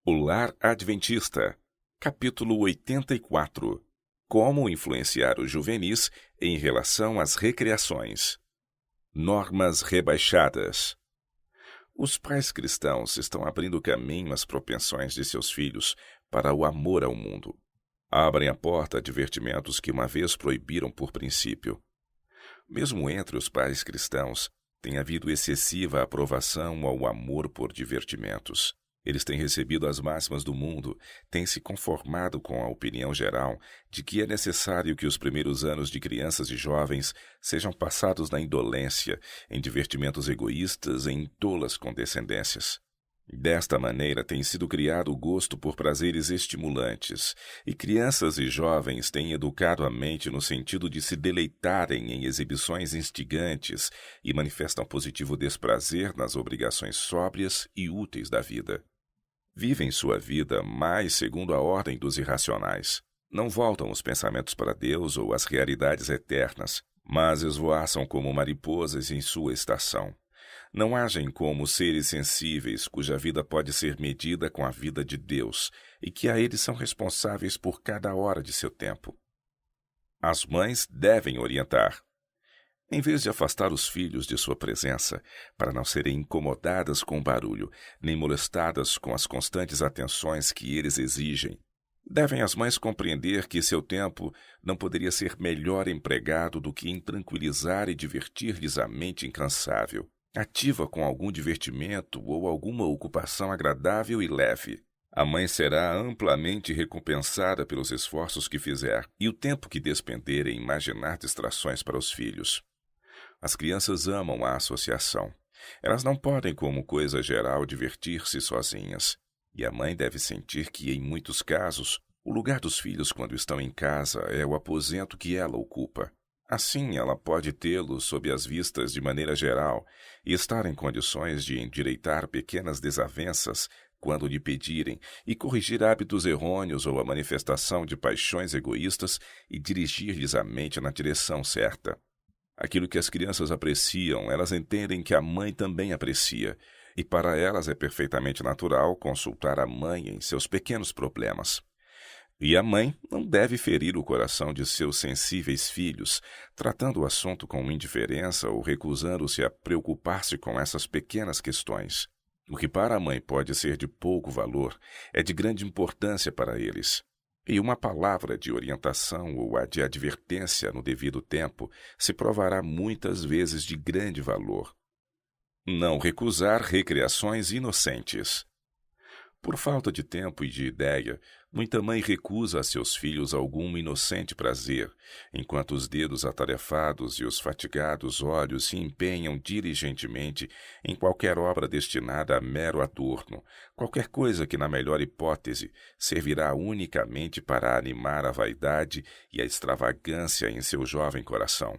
O Lar Adventista, capítulo 84. Como influenciar os juvenis em relação às recreações. Normas rebaixadas. Os pais cristãos estão abrindo caminho às propensões de seus filhos para o amor ao mundo. Abrem a porta a divertimentos que uma vez proibiram por princípio. Mesmo entre os pais cristãos, tem havido excessiva aprovação ao amor por divertimentos. Eles têm recebido as máximas do mundo, têm se conformado com a opinião geral de que é necessário que os primeiros anos de crianças e jovens sejam passados na indolência, em divertimentos egoístas e em tolas condescendências. Desta maneira tem sido criado o gosto por prazeres estimulantes, e crianças e jovens têm educado a mente no sentido de se deleitarem em exibições instigantes e manifestam positivo desprazer nas obrigações sóbrias e úteis da vida. Vivem sua vida mais segundo a ordem dos irracionais. Não voltam os pensamentos para Deus ou as realidades eternas, mas esvoaçam como mariposas em sua estação. Não agem como seres sensíveis cuja vida pode ser medida com a vida de Deus e que a eles são responsáveis por cada hora de seu tempo. As mães devem orientar. Em vez de afastar os filhos de sua presença, para não serem incomodadas com o barulho, nem molestadas com as constantes atenções que eles exigem, devem as mães compreender que seu tempo não poderia ser melhor empregado do que em tranquilizar e divertir-lhes a mente incansável, ativa com algum divertimento ou alguma ocupação agradável e leve. A mãe será amplamente recompensada pelos esforços que fizer e o tempo que despender em imaginar distrações para os filhos. As crianças amam a associação. Elas não podem, como coisa geral, divertir-se sozinhas. E a mãe deve sentir que, em muitos casos, o lugar dos filhos quando estão em casa é o aposento que ela ocupa. Assim, ela pode tê-los sob as vistas de maneira geral e estar em condições de endireitar pequenas desavenças quando lhe pedirem e corrigir hábitos errôneos ou a manifestação de paixões egoístas e dirigir-lhes a mente na direção certa. Aquilo que as crianças apreciam, elas entendem que a mãe também aprecia, e para elas é perfeitamente natural consultar a mãe em seus pequenos problemas. E a mãe não deve ferir o coração de seus sensíveis filhos, tratando o assunto com indiferença ou recusando-se a preocupar-se com essas pequenas questões. O que para a mãe pode ser de pouco valor é de grande importância para eles. E uma palavra de orientação ou a de advertência no devido tempo se provará muitas vezes de grande valor. Não recusar recreações inocentes. Por falta de tempo e de ideia, muita mãe recusa a seus filhos algum inocente prazer, enquanto os dedos atarefados e os fatigados olhos se empenham diligentemente em qualquer obra destinada a mero adorno, qualquer coisa que, na melhor hipótese, servirá unicamente para animar a vaidade e a extravagância em seu jovem coração.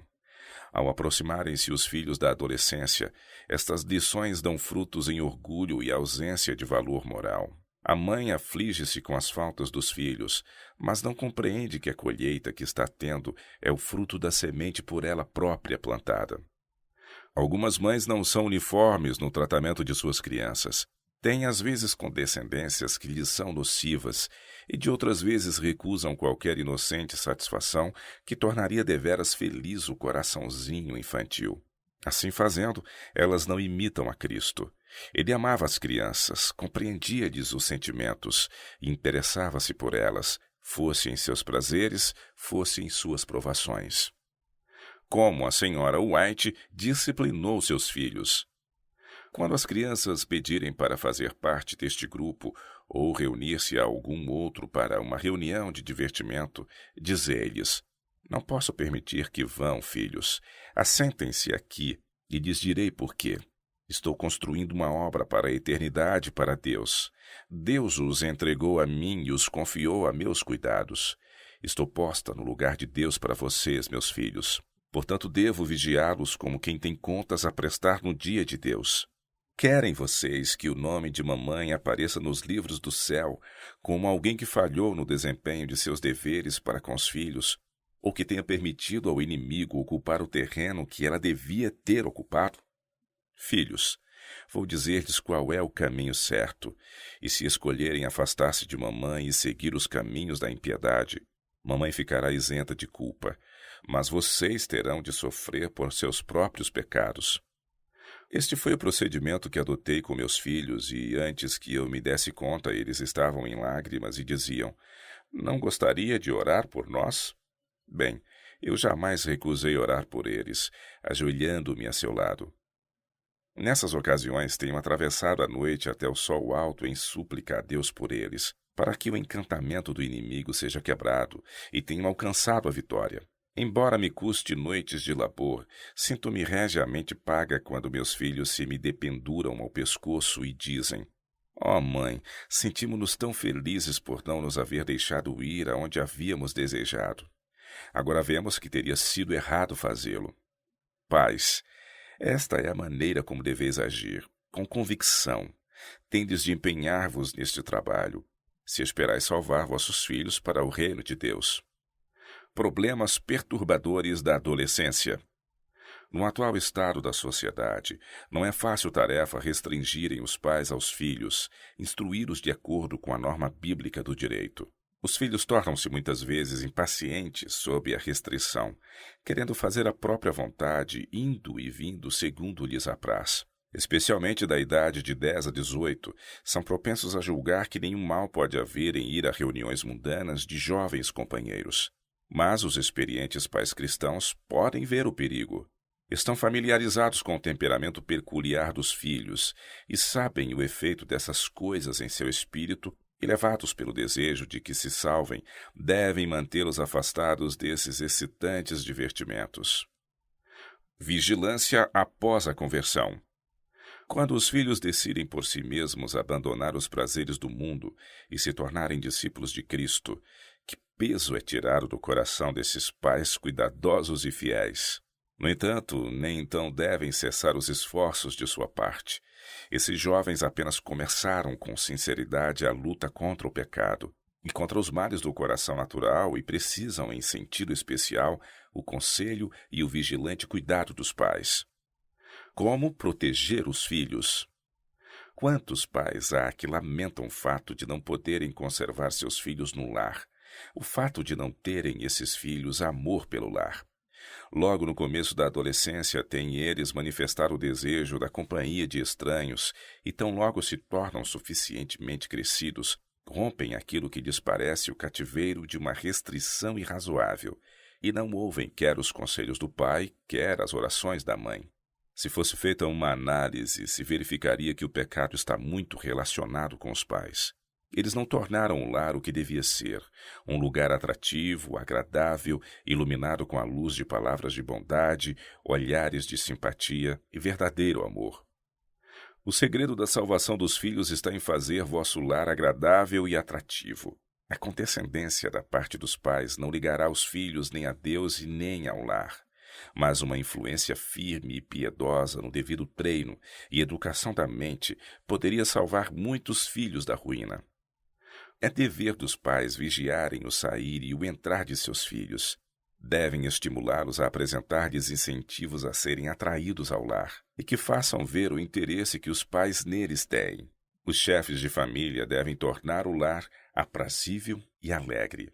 Ao aproximarem-se os filhos da adolescência, estas lições dão frutos em orgulho e ausência de valor moral. A mãe aflige-se com as faltas dos filhos, mas não compreende que a colheita que está tendo é o fruto da semente por ela própria plantada. Algumas mães não são uniformes no tratamento de suas crianças. Têm às vezes condescendências que lhes são nocivas e de outras vezes recusam qualquer inocente satisfação que tornaria deveras feliz o coraçãozinho infantil. Assim fazendo, elas não imitam a Cristo. Ele amava as crianças, compreendia-lhes os sentimentos e interessava-se por elas, fosse em seus prazeres, fosse em suas provações. Como a senhora White disciplinou seus filhos. Quando as crianças pedirem para fazer parte deste grupo ou reunir-se a algum outro para uma reunião de divertimento, dizei-lhes: não posso permitir que vão, filhos. Assentem-se aqui e lhes direi por quê. Estou construindo uma obra para a eternidade para Deus. Deus os entregou a mim e os confiou a meus cuidados. Estou posta no lugar de Deus para vocês, meus filhos. Portanto, devo vigiá-los como quem tem contas a prestar no dia de Deus. Querem vocês que o nome de mamãe apareça nos livros do céu como alguém que falhou no desempenho de seus deveres para com os filhos, ou que tenha permitido ao inimigo ocupar o terreno que ela devia ter ocupado? Filhos, Vou dizer-lhes qual é o caminho certo, e se escolherem afastar-se de mamãe e seguir os caminhos da impiedade, mamãe ficará isenta de culpa, mas vocês terão de sofrer por seus próprios pecados. Este foi o procedimento que adotei com meus filhos, e antes que eu me desse conta, eles estavam em lágrimas e diziam: "Não gostaria de orar por nós?" Bem, eu jamais recusei orar por eles, ajoelhando-me a seu lado. Nessas ocasiões, tenho atravessado a noite até o sol alto em súplica a Deus por eles, para que o encantamento do inimigo seja quebrado, e tenho alcançado a vitória. Embora me custe noites de labor, sinto-me regiamente paga quando meus filhos se me dependuram ao pescoço e dizem: "Ó mãe, sentimos-nos tão felizes por não nos haver deixado ir aonde havíamos desejado. Agora vemos que teria sido errado fazê-lo. Pais, esta é a maneira como deveis agir, com convicção. Tendes de empenhar-vos neste trabalho, se esperais salvar vossos filhos para o reino de Deus." Problemas perturbadores da adolescência. No atual estado da sociedade, não é fácil tarefa restringirem os pais aos filhos, instruí-los de acordo com a norma bíblica do direito. Os filhos tornam-se muitas vezes impacientes sob a restrição, querendo fazer a própria vontade, indo e vindo segundo lhes apraz. Especialmente da idade de 10 a 18, são propensos a julgar que nenhum mal pode haver em ir a reuniões mundanas de jovens companheiros. Mas os experientes pais cristãos podem ver o perigo. Estão familiarizados com o temperamento peculiar dos filhos e sabem o efeito dessas coisas em seu espírito e, levados pelo desejo de que se salvem, devem mantê-los afastados desses excitantes divertimentos. Vigilância após a conversão. Quando os filhos decidem por si mesmos abandonar os prazeres do mundo e se tornarem discípulos de Cristo, que peso é tirado do coração desses pais cuidadosos e fiéis. No entanto, nem então devem cessar os esforços de sua parte. Esses jovens apenas começaram com sinceridade a luta contra o pecado e contra os males do coração natural e precisam, em sentido especial, o conselho e o vigilante cuidado dos pais. Como proteger os filhos? Quantos pais há que lamentam o fato de não poderem conservar seus filhos no lar, o fato de não terem esses filhos amor pelo lar? Logo no começo da adolescência, têm eles manifestar o desejo da companhia de estranhos e tão logo se tornam suficientemente crescidos, rompem aquilo que lhes parece o cativeiro de uma restrição irrazoável e não ouvem quer os conselhos do pai, quer as orações da mãe. Se fosse feita uma análise, se verificaria que o pecado está muito relacionado com os pais. Eles não tornaram o lar o que devia ser, um lugar atrativo, agradável, iluminado com a luz de palavras de bondade, olhares de simpatia e verdadeiro amor. O segredo da salvação dos filhos está em fazer vosso lar agradável e atrativo. A condescendência da parte dos pais não ligará os filhos nem a Deus e nem ao lar, mas uma influência firme e piedosa no devido treino e educação da mente poderia salvar muitos filhos da ruína. É dever dos pais vigiarem o sair e o entrar de seus filhos. Devem estimulá-los a apresentar-lhes incentivos a serem atraídos ao lar e que façam ver o interesse que os pais neles têm. Os chefes de família devem tornar o lar aprazível e alegre.